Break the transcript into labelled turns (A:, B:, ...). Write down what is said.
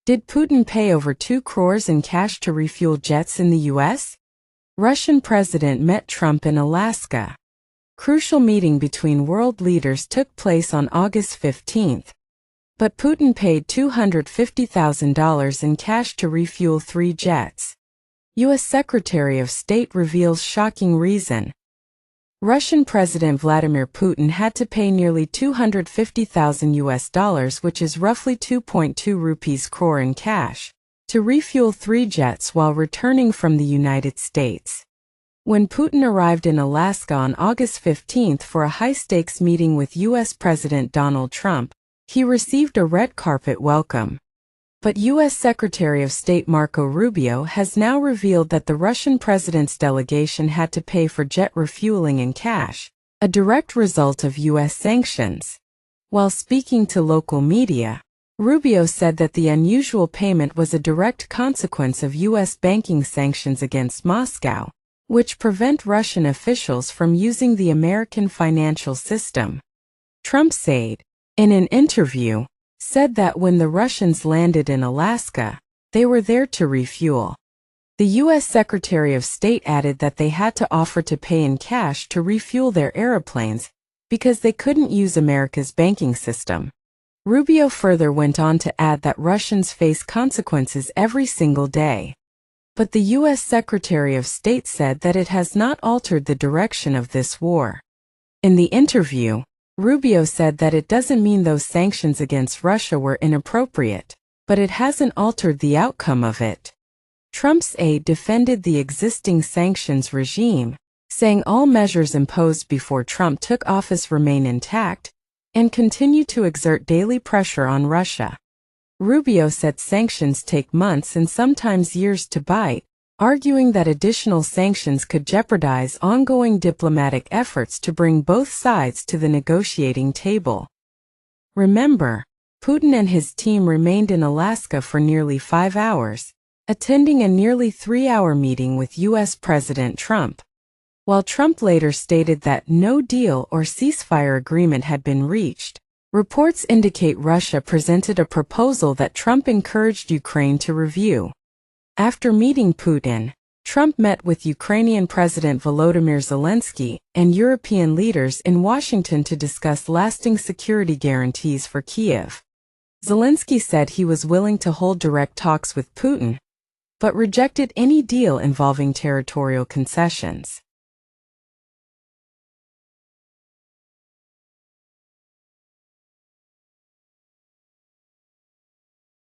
A: Did Putin pay over 2 crores in cash to refuel jets in the U.S.? Russian president met Trump in Alaska. Crucial meeting between world leaders took place on August 15. But Putin paid $250,000 in cash to refuel 3 jets. U.S. Secretary of State reveals shocking reason. Russian President Vladimir Putin had to pay nearly $250,000, which is roughly 2.2 rupees crore in cash, to refuel 3 jets while returning from the United States. When Putin arrived in Alaska on August 15 for a high-stakes meeting with U.S. President Donald Trump, he received a red carpet welcome. But U.S. Secretary of State Marco Rubio has now revealed that the Russian president's delegation had to pay for jet refueling in cash, a direct result of U.S. sanctions. While speaking to local media, Rubio said that the unusual payment was a direct consequence of U.S. banking sanctions against Moscow, which prevent Russian officials from using the American financial system. Trump's aide, in an interview, said that when the Russians landed in Alaska, they were there to refuel. The U.S. Secretary of State added that they had to offer to pay in cash to refuel their airplanes because they couldn't use America's banking system. Rubio further went on to add that Russians face consequences every single day. But the U.S. Secretary of State said that it has not altered the direction of this war. In the interview, Rubio said that it doesn't mean those sanctions against Russia were inappropriate, but it hasn't altered the outcome of it. Trump's aide defended the existing sanctions regime, saying all measures imposed before Trump took office remain intact and continue to exert daily pressure on Russia. Rubio said sanctions take months and sometimes years to bite, arguing that additional sanctions could jeopardize ongoing diplomatic efforts to bring both sides to the negotiating table. Remember, Putin and his team remained in Alaska for nearly 5 hours, attending a nearly 3-hour meeting with U.S. President Trump. While Trump later stated that no deal or ceasefire agreement had been reached, reports indicate Russia presented a proposal that Trump encouraged Ukraine to review. After meeting Putin, Trump met with Ukrainian President Volodymyr Zelensky and European leaders in Washington to discuss lasting security guarantees for Kyiv. Zelensky said he was willing to hold direct talks with Putin, but rejected any deal involving territorial concessions.